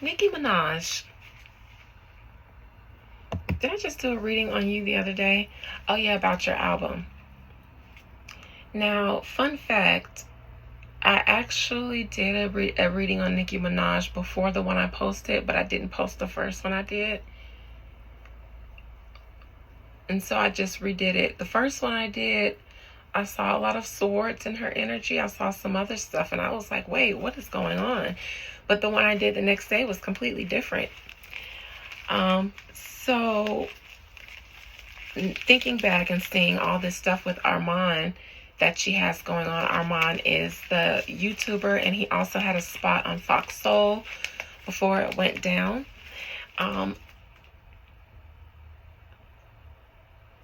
Nicki Minaj. Did I just do a reading on you the other day? Oh, yeah, about your album. Now, fun fact, I actually did a reading on Nicki Minaj before the one I posted, but I didn't post the first one I did. And so I just redid it. The first one I did, I saw a lot of swords in her energy. I saw some other stuff, and I was like, wait, what is going on? But the one I did the next day was completely different. So thinking back and seeing all this stuff with Armon that she has going on. Armon is the YouTuber, and he also had a spot on Fox Soul before it went down.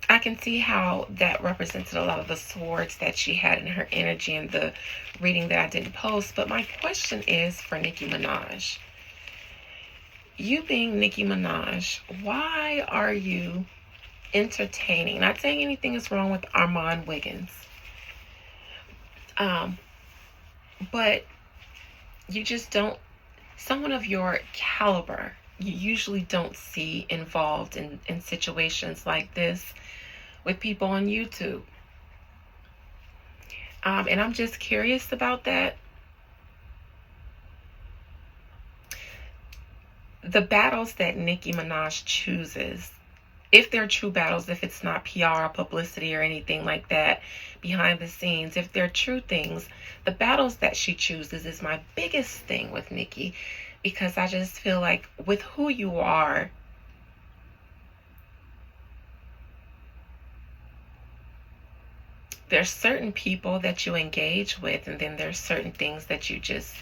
I can see how that represented a lot of the swords that she had in her energy in the reading that I didn't post. But my question is for Nicki Minaj. You being Nicki Minaj, why are you entertaining? Not saying anything is wrong with Armon Wiggins. But you just don't, someone of your caliber, you usually don't see involved in situations like this with people on YouTube. And I'm just curious about that. The battles that Nicki Minaj chooses, if they're true battles, if it's not PR or publicity or anything like that behind the scenes, if they're true things, the battles that she chooses is my biggest thing with Nicki, because I just feel like with who you are, there's certain people that you engage with, and then there's certain things that you just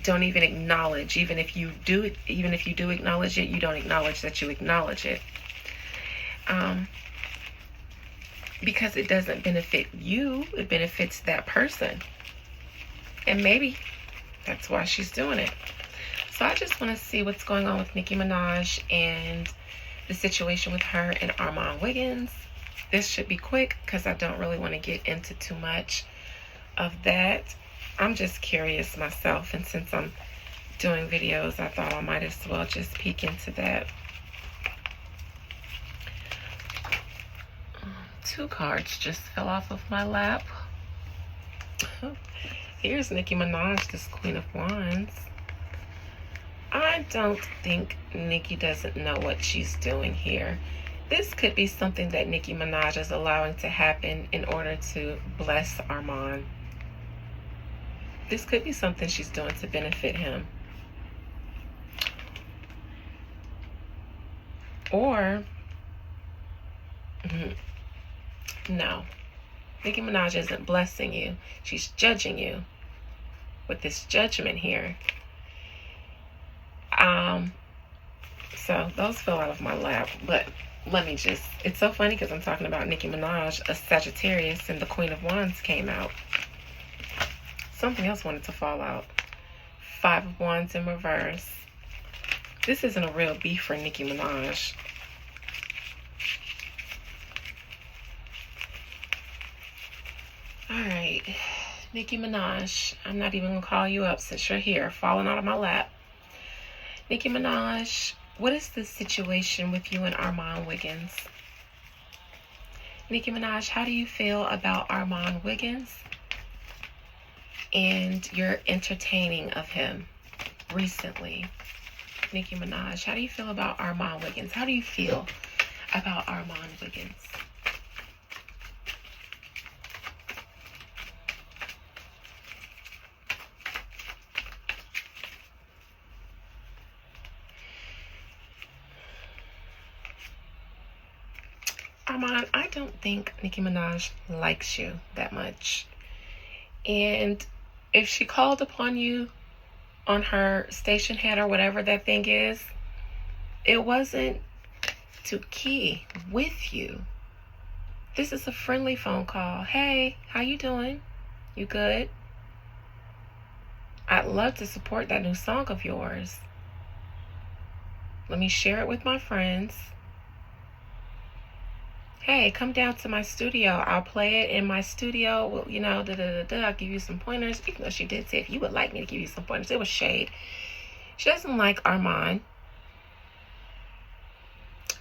don't even acknowledge. Even if you do acknowledge it, you don't acknowledge that you acknowledge it. Because it doesn't benefit you, it benefits that person. And maybe that's why she's doing it. So I just want to see what's going on with Nicki Minaj and the situation with her and Armon Wiggins. This should be quick because I don't really want to get into too much of that. I'm just curious myself, and since I'm doing videos, I thought I might as well just peek into that. Two cards just fell off of my lap. Here's Nicki Minaj, this Queen of Wands. I don't think Nicki doesn't know what she's doing here. This could be something that Nicki Minaj is allowing to happen in order to bless Armon. This could be something she's doing to benefit him. Or, no. Nicki Minaj isn't blessing you. She's judging you with this judgment here. So those fell out of my lap, but let me just, it's so funny because I'm talking about Nicki Minaj, a Sagittarius, and the Queen of Wands came out. Something else wanted to fall out. Five of Wands in reverse. This isn't a real beef for Nicki Minaj. Alright, Nicki Minaj, I'm not even going to call you up since you're here, falling out of my lap. Nicki Minaj, what is the situation with you and Armon Wiggins? Nicki Minaj, how do you feel about Armon Wiggins and your entertaining of him recently? Nicki Minaj, how do you feel about Armon Wiggins? How do you feel about Armon Wiggins? Armon, I don't think Nicki Minaj likes you that much. And if she called upon you on her station head or whatever that thing is, it wasn't to key with you. This is a friendly phone call. Hey, how you doing? You good? I'd love to support that new song of yours. Let me share it with my friends. Hey, come down to my studio. I'll play it in my studio. Well, you know, I'll give you some pointers. Even though she did say if you would like me to give you some pointers, it was shade. She doesn't like Armon.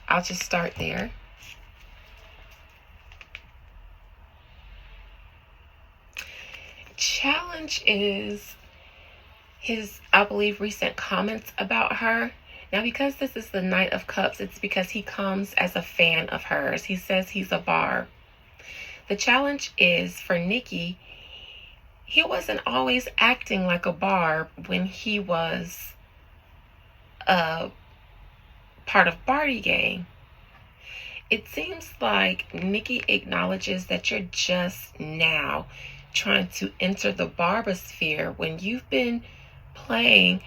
I'll just start there. Challenge is his, I believe, recent comments about her. Now, because this is the Knight of Cups, it's because he comes as a fan of hers. He says he's a barb. The challenge is for Nicki, he wasn't always acting like a barb when he was a part of Barty Gang. It seems like Nicki acknowledges that you're just now trying to enter the barbosphere when you've been playing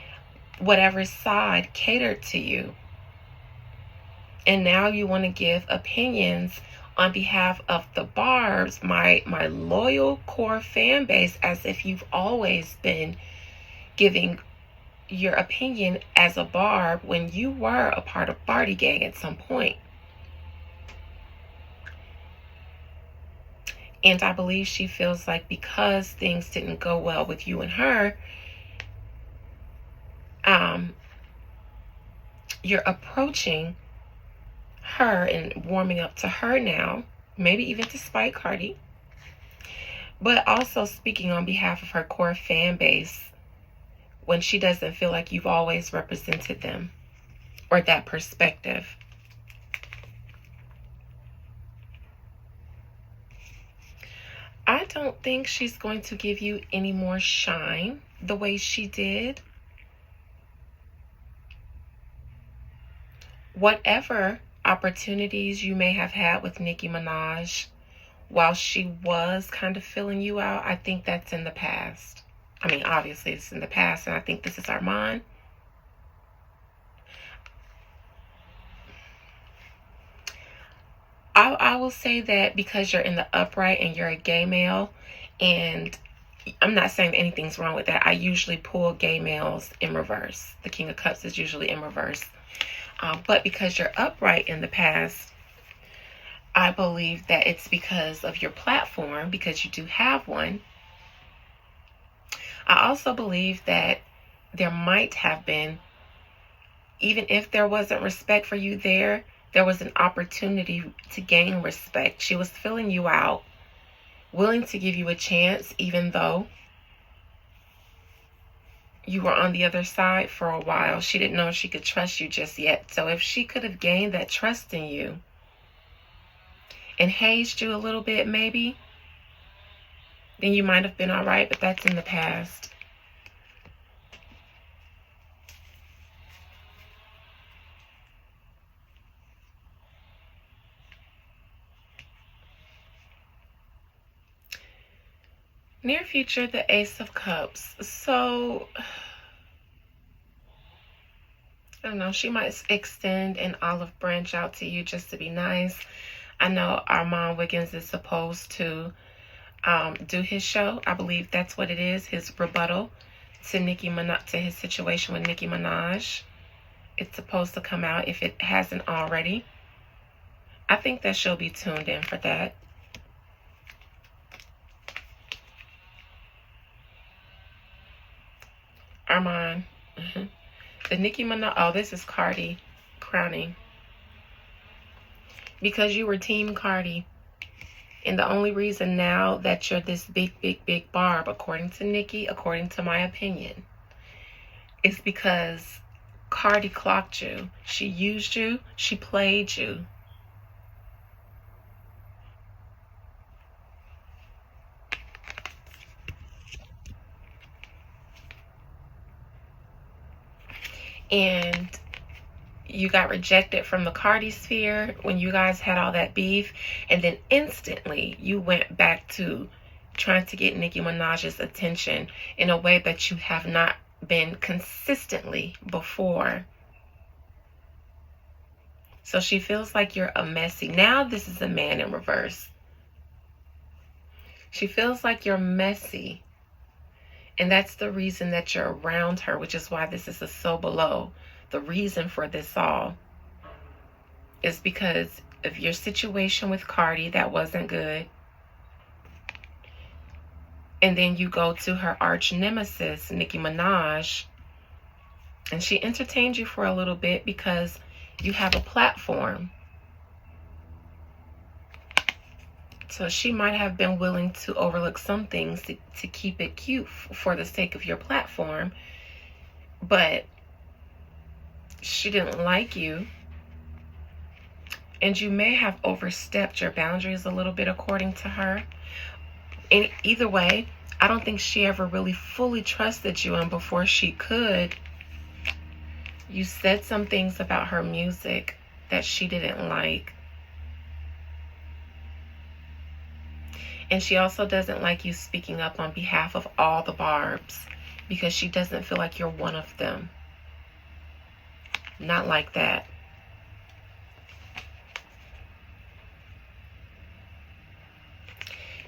whatever side catered to you. And now you want to give opinions on behalf of the barbs, my loyal core fan base, as if you've always been giving your opinion as a barb when you were a part of Barty Gang at some point. And I believe she feels like because things didn't go well with you and her, you're approaching her and warming up to her now, maybe even to spite Cardi, but also speaking on behalf of her core fan base when she doesn't feel like you've always represented them or that perspective. I don't think she's going to give you any more shine the way she did. Whatever opportunities you may have had with Nicki Minaj while she was kind of filling you out, I think that's in the past. I mean, obviously it's in the past, and I think this is Armon. I will say that because you're in the upright and you're a gay male, and I'm not saying that anything's wrong with that. I usually pull gay males in reverse. The King of Cups is usually in reverse. But because you're upright in the past, I believe that it's because of your platform, because you do have one. I also believe that there might have been, even if there wasn't respect for you there was an opportunity to gain respect. She was filling you out, willing to give you a chance, even though you were on the other side for a while. She didn't know if she could trust you just yet. So if she could have gained that trust in you and hazed you a little bit, maybe, then you might have been all right, but that's in the past. Near future, the Ace of Cups. So, I don't know, she might extend an olive branch out to you just to be nice. I know Armon Wiggins is supposed to do his show. I believe that's what it is, his rebuttal to Nicki Minaj, to his situation with Nicki Minaj. It's supposed to come out if it hasn't already. I think that she'll be tuned in for that. Armon. The Nicki Minaj. Oh, this is Cardi crowning. Because you were Team Cardi. And the only reason now that you're this big barb, according to Nicki, according to my opinion, is because Cardi clocked you. She used you. She played you. And you got rejected from the Cardi sphere when you guys had all that beef, and then instantly you went back to trying to get Nicki Minaj's attention in a way that you have not been consistently before. So she feels like you're a messy. Now this is a man in reverse. She feels like you're messy. And that's the reason that you're around her, which is why this is a so below. The reason for this all is because of your situation with Cardi that wasn't good. And then you go to her arch nemesis, Nicki Minaj, And she entertained you for a little bit because you have a platform. So she might have been willing to overlook some things to keep it cute for the sake of your platform. But she didn't like you. And you may have overstepped your boundaries a little bit according to her. And either way, I don't think she ever really fully trusted you. And before she could, you said some things about her music that she didn't like. And she also doesn't like you speaking up on behalf of all the Barbs because she doesn't feel like you're one of them. Not like that.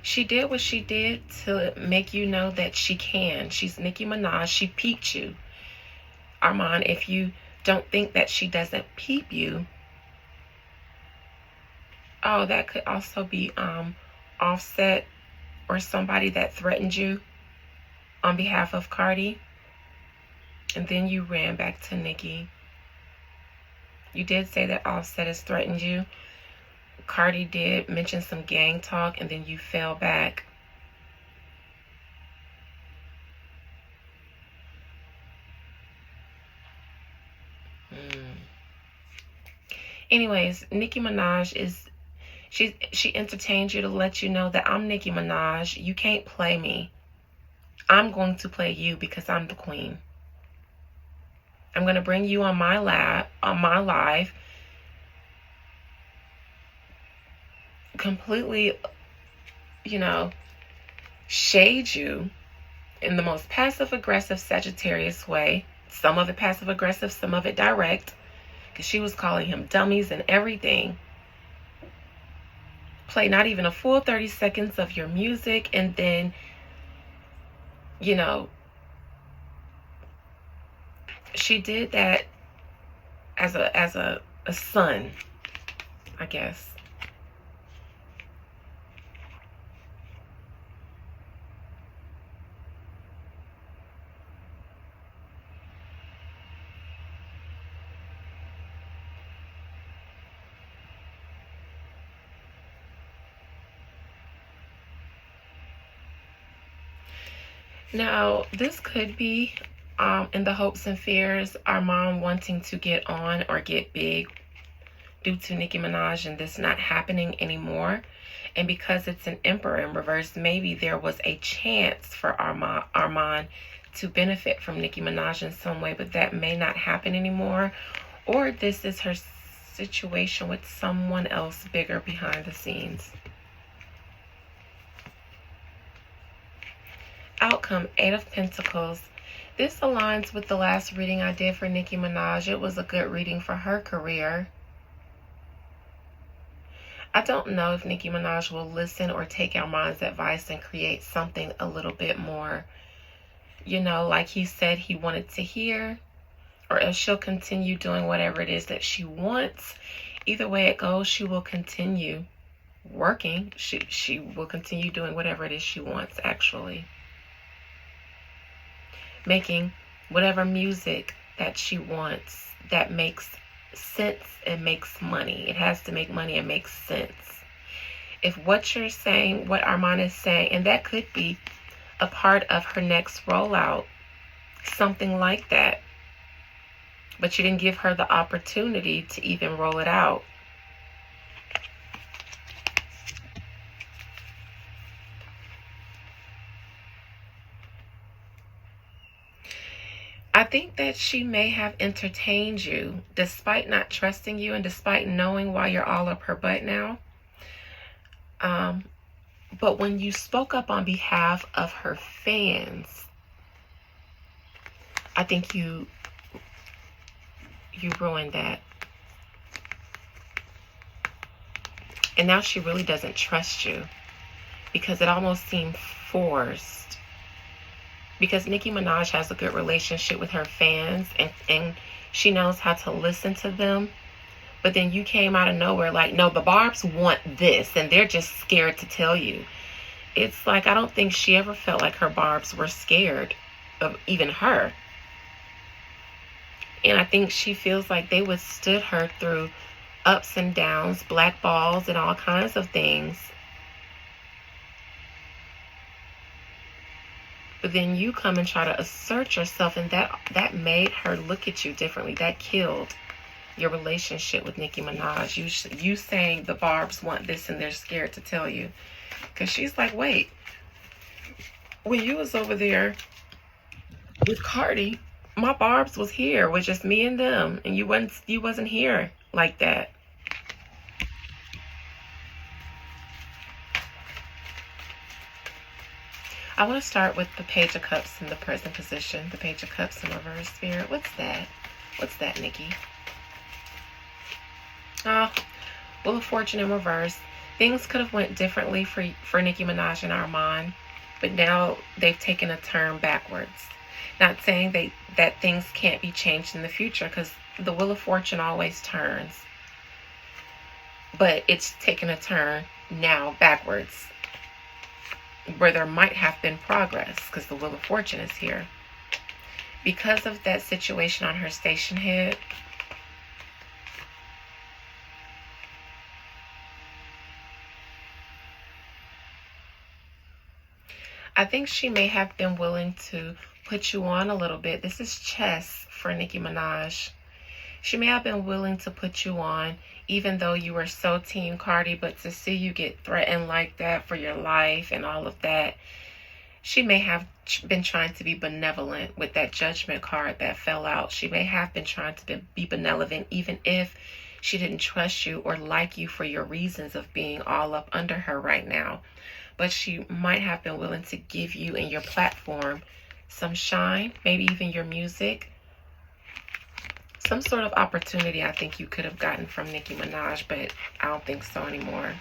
She did what she did to make you know that she can. She's Nicki Minaj. She peeped you. Armon, if you don't think that she doesn't peep you, oh, that could also be Offset or somebody that threatened you on behalf of Cardi. And then you ran back to Nicki. You did say that Offset has threatened you. Cardi did mention some gang talk, and then you fell back. Anyways, Nicki Minaj is, she entertained you to let you know that I'm Nicki Minaj. You can't play me. I'm going to play you because I'm the queen. I'm going to bring you on my live, completely, shade you in the most passive-aggressive Sagittarius way. Some of it passive-aggressive, some of it direct, because she was calling him dummies and everything. Play not even a full 30 seconds of your music, and then, she did that as a son, I guess. Now, this could be in the hopes and fears, Armon wanting to get on or get big due to Nicki Minaj and this not happening anymore. And because it's an Emperor in reverse, maybe there was a chance for Armon to benefit from Nicki Minaj in some way, but that may not happen anymore. Or this is her situation with someone else bigger behind the scenes. Outcome, 8 of Pentacles. This aligns with the last reading I did for Nicki Minaj. It was a good reading for her career. I don't know if Nicki Minaj will listen or take Armon's advice and create something a little bit more, like he said he wanted to hear, or if she'll continue doing whatever it is that she wants. Either way it goes, she will continue working. She will continue doing whatever it is she wants, actually. Making whatever music that she wants that makes sense and makes money. It has to make money and make sense. If what you're saying, what Armon is saying, and that could be a part of her next rollout, something like that, but you didn't give her the opportunity to even roll it out. I think that she may have entertained you despite not trusting you and despite knowing why you're all up her butt now. But when you spoke up on behalf of her fans, I think you ruined that. And now she really doesn't trust you because it almost seemed forced. Because Nicki Minaj has a good relationship with her fans and she knows how to listen to them. But then you came out of nowhere like, no, the Barbs want this and they're just scared to tell you. It's like, I don't think she ever felt like her Barbs were scared of even her. And I think she feels like they withstood her through ups and downs, blackballs, and all kinds of things. But then you come and try to assert yourself, and that made her look at you differently. That killed your relationship with Nicki Minaj. You saying the Barbs want this and they're scared to tell you. Because she's like, wait, when you was over there with Cardi, my Barbs was here with just me and them, and you wasn't here like that. I want to start with the Page of Cups in the present position. The Page of Cups in reverse, Spirit. What's that? What's that, Nicki? Oh, Wheel of Fortune in reverse. Things could have went differently for Nicki Minaj and Armon, but now they've taken a turn backwards. Not saying that things can't be changed in the future, because the Wheel of Fortune always turns. But it's taken a turn now backwards, where there might have been progress, because the Wheel of Fortune is here. Because of that situation on her station head, I think she may have been willing to put you on a little bit. This is chess for Nicki Minaj. She may have been willing to put you on, even though you were so Team Cardi, but to see you get threatened like that for your life and all of that, she may have been trying to be benevolent with that Judgment card that fell out. She may have been trying to be benevolent, even if she didn't trust you or like you for your reasons of being all up under her right now. But she might have been willing to give you and your platform some shine, maybe even your music. Some sort of opportunity I think you could have gotten from Nicki Minaj, but I don't think so anymore.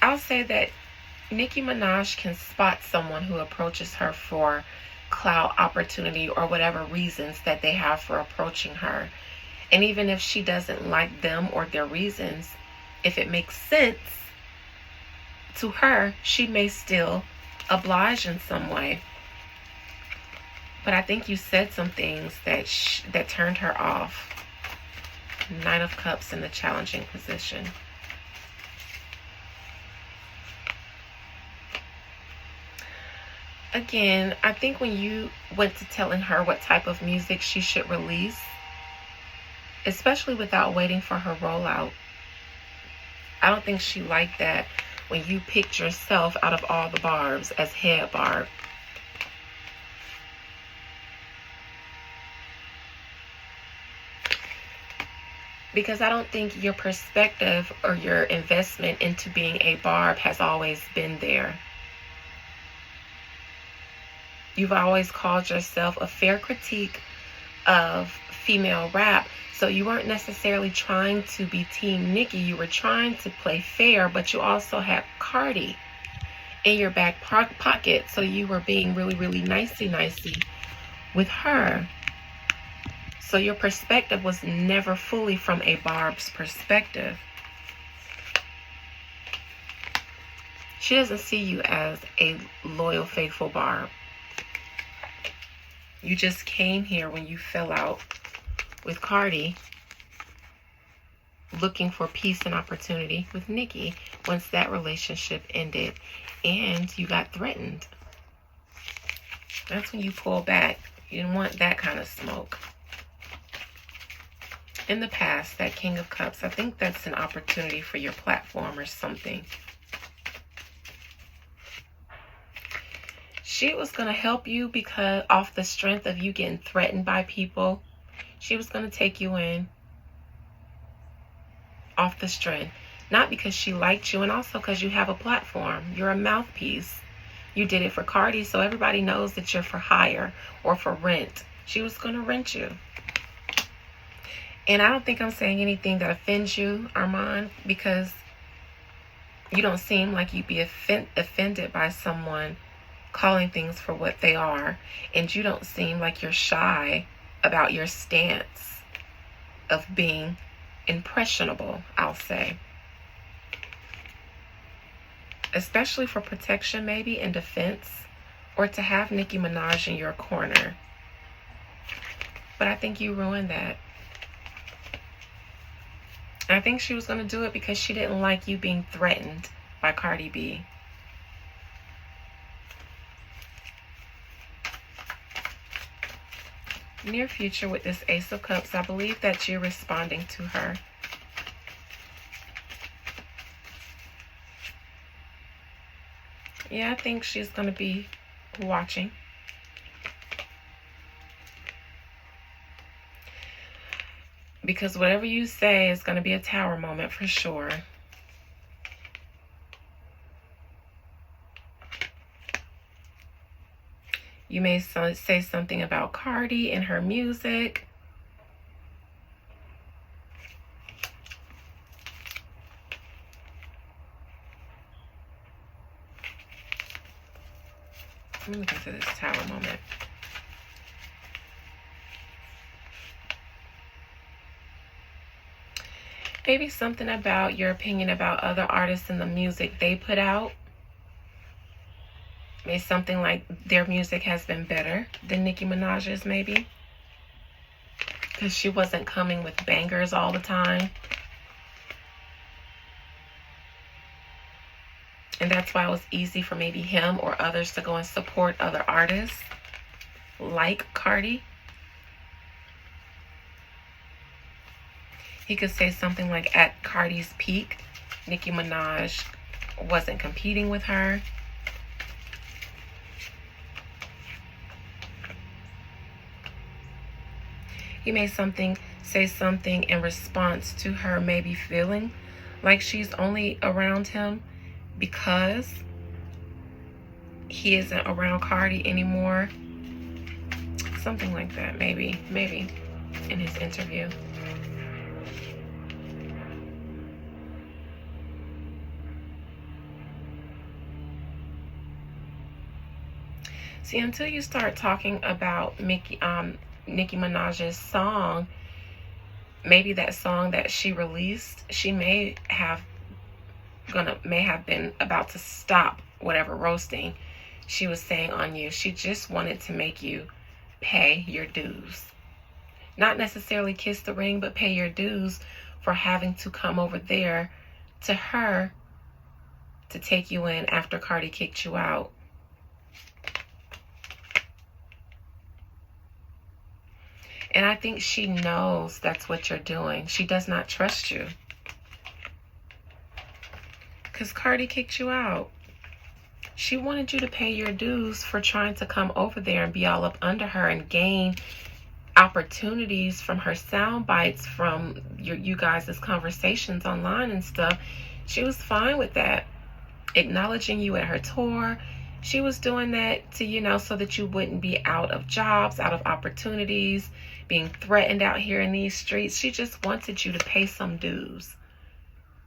I'll say that Nicki Minaj can spot someone who approaches her for clout, opportunity, or whatever reasons that they have for approaching her. And even if she doesn't like them or their reasons, if it makes sense to her, she may still oblige in some way. But I think you said some things that turned her off. Nine of Cups in the challenging position. Again, I think when you went to telling her what type of music she should release, especially without waiting for her rollout, I don't think she liked that when you picked yourself out of all the Barbs as head Barb. Because I don't think your perspective or your investment into being a Barb has always been there. You've always called yourself a fair critique of female rap. So you weren't necessarily trying to be Team Nicki. You were trying to play fair, but you also had Cardi in your back pocket. So you were being really, really nicey with her. So your perspective was never fully from a Barb's perspective. She doesn't see you as a loyal, faithful Barb. You just came here when you fell out with Cardi, looking for peace and opportunity with Nicki once that relationship ended and you got threatened. That's when you pulled back. You didn't want that kind of smoke. In the past, that King of Cups, I think that's an opportunity for your platform or something. She was going to help you because off the strength of you getting threatened by people, she was going to take you in off the strength. Not because she liked you, and also because you have a platform. You're a mouthpiece. You did it for Cardi, so everybody knows that you're for hire or for rent. She was going to rent you. And I don't think I'm saying anything that offends you, Armon, because you don't seem like you'd be offended by someone calling things for what they are. And you don't seem like you're shy about your stance of being impressionable, I'll say. Especially for protection, maybe, and defense or to have Nicki Minaj in your corner. But I think you ruined that. I think she was going to do it because she didn't like you being threatened by Cardi B. Near future with this Ace of Cups, I believe that you're responding to her. Yeah, I think she's going to be watching. Because whatever you say is going to be a tower moment for sure. You may say something about Cardi and her music. Let me look into this tower moment. Maybe something about your opinion about other artists and the music they put out. Maybe something like their music has been better than Nicki Minaj's, maybe. Because she wasn't coming with bangers all the time. And that's why it was easy for maybe him or others to go and support other artists like Cardi. He could say something like, at Cardi's peak, Nicki Minaj wasn't competing with her. He may say something in response to her maybe feeling like she's only around him because he isn't around Cardi anymore. Something like that, maybe in his interview. See, until you start talking about Nicki Minaj's song, maybe that song that she released, she may have been about to stop whatever roasting she was saying on you. She just wanted to make you pay your dues. Not necessarily kiss the ring, but pay your dues for having to come over there to her to take you in after Cardi kicked you out. And I think she knows that's what you're doing. She does not trust you. Because Cardi kicked you out. She wanted you to pay your dues for trying to come over there and be all up under her and gain opportunities from her sound bites from you guys' conversations online and stuff. She was fine with that. Acknowledging you at her tour. She was doing that to, so that you wouldn't be out of jobs, out of opportunities, being threatened out here in these streets. She just wanted you to pay some dues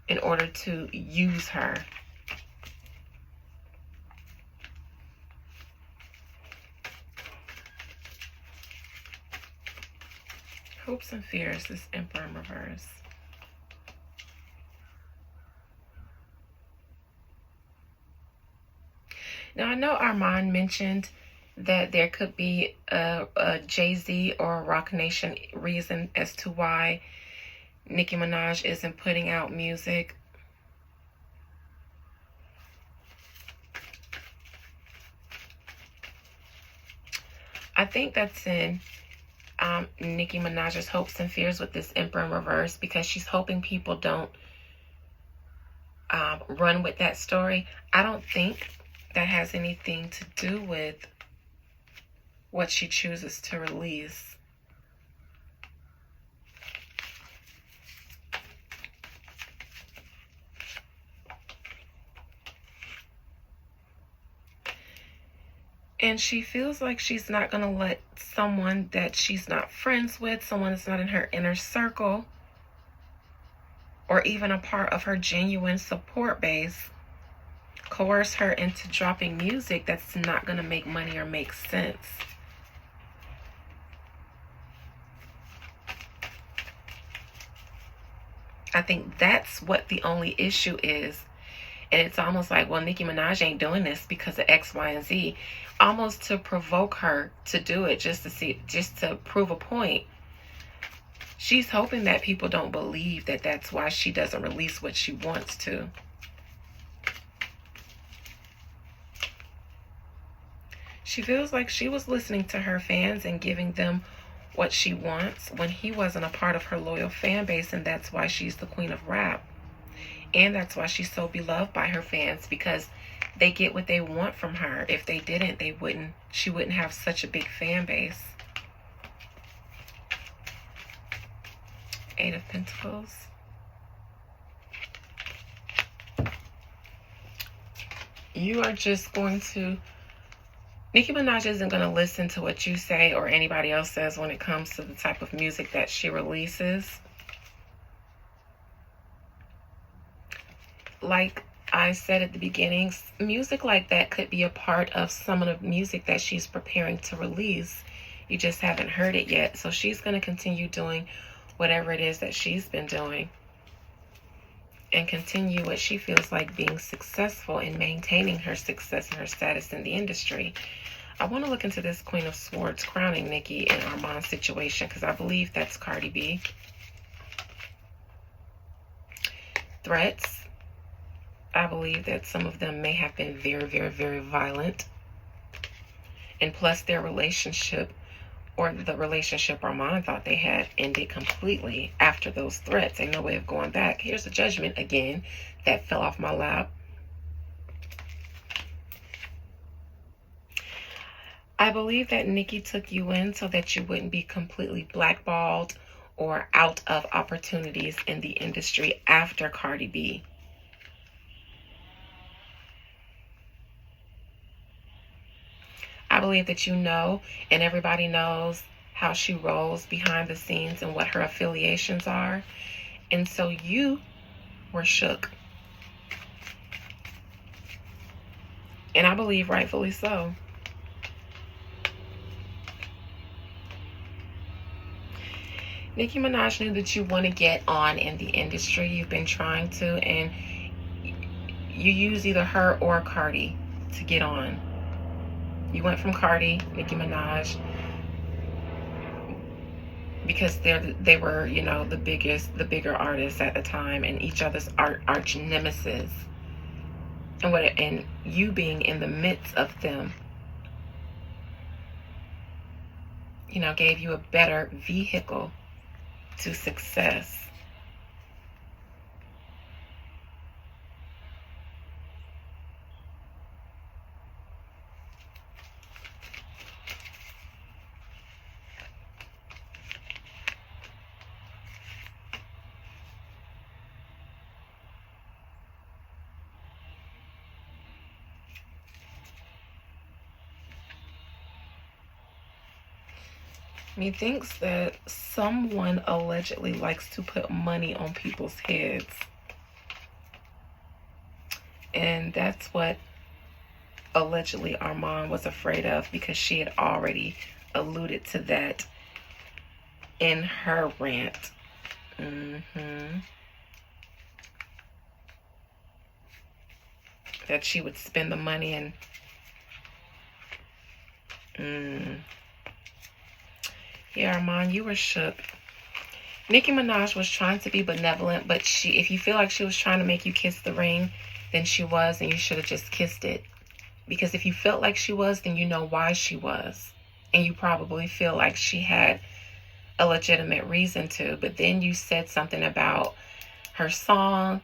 in order to use her. Hopes and fears, this Emperor in reverse. Now, I know Armon mentioned that there could be a Jay-Z or a Roc Nation reason as to why Nicki Minaj isn't putting out music. I think that's in Nicki Minaj's hopes and fears with this Emperor in reverse, because she's hoping people don't run with that story. I don't think that has anything to do with what she chooses to release. And she feels like she's not going to let someone that she's not friends with, someone that's not in her inner circle, or even a part of her genuine support base, coerce her into dropping music that's not going to make money or make sense. I think that's what the only issue is And it's almost like, well, Nicki Minaj ain't doing this because of X, Y, and Z. Almost to provoke her to do it, just to prove a point. She's hoping that people don't believe that that's why she doesn't release what she wants to. She feels like she was listening to her fans and giving them what she wants when he wasn't a part of her loyal fan base, and that's why she's the queen of rap. And that's why she's so beloved by her fans, because they get what they want from her. If they didn't, she wouldn't have such a big fan base. Eight of Pentacles. You are just going to... Nicki Minaj isn't going to listen to what you say or anybody else says when it comes to the type of music that she releases. Like I said at the beginning, music like that could be a part of some of the music that she's preparing to release. You just haven't heard it yet. So she's going to continue doing whatever it is that she's been doing and continue what she feels like being successful in maintaining her success and her status in the industry. I want to look into this Queen of Swords crowning Nicki and Armon's situation, because I believe that's Cardi B. Threats. I believe that some of them may have been very, very, very violent. And plus their relationship, or the relationship Armon thought they had, ended completely after those threats. Ain't no way of going back. Here's a Judgment again that fell off my lap. I believe that Nicki took you in so that you wouldn't be completely blackballed or out of opportunities in the industry after Cardi B. I believe that you know, and everybody knows how she rolls behind the scenes and what her affiliations are. And so you were shook. And I believe rightfully so. Nicki Minaj knew that you want to get on in the industry. You've been trying to, and you use either her or Cardi to get on. You went from Cardi, Nicki Minaj, because they were, you know, the bigger artists at the time, and each other's arch nemesis. And you being in the midst of them, you know, gave you a better vehicle to success. Methinks that someone allegedly likes to put money on people's heads. And that's what allegedly Armon was afraid of, because she had already alluded to that in her rant. That she would spend the money and... Yeah, Armon, you were shook. Nicki Minaj was trying to be benevolent, but if you feel like she was trying to make you kiss the ring, then she was, and you should have just kissed it. Because if you felt like she was, then you know why she was. And you probably feel like she had a legitimate reason to. But then you said something about her song,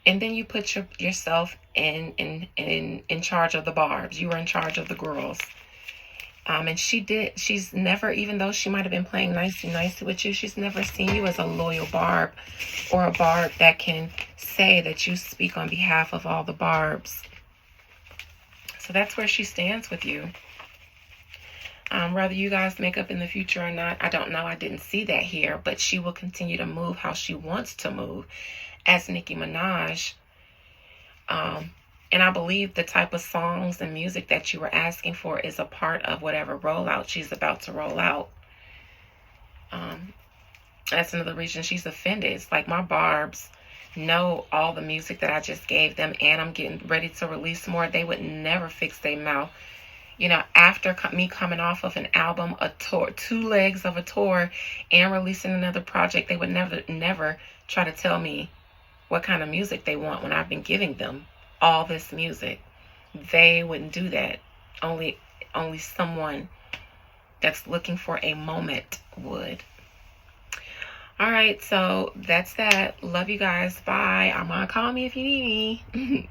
and then you put yourself in charge of the barbs. You were in charge of the girls. And she's never, even though she might have been playing nice with you, she's never seen you as a loyal barb, or a barb that can say that you speak on behalf of all the barbs. So that's where she stands with you. Whether you guys make up in the future or not, I don't know. I didn't see that here, but she will continue to move how she wants to move as Nicki Minaj. And I believe the type of songs and music that you were asking for is a part of whatever rollout she's about to roll out. That's another reason she's offended. It's like, my barbs know all the music that I just gave them, and I'm getting ready to release more, they would never fix their mouth. You know, after me coming off of an album, a tour, 2 legs of a tour, and releasing another project, they would never try to tell me what kind of music they want when I've been giving them all this music. They wouldn't do that. Only someone that's looking for a moment would. All right, so that's that. Love you guys. Bye. Armon, call me if you need me.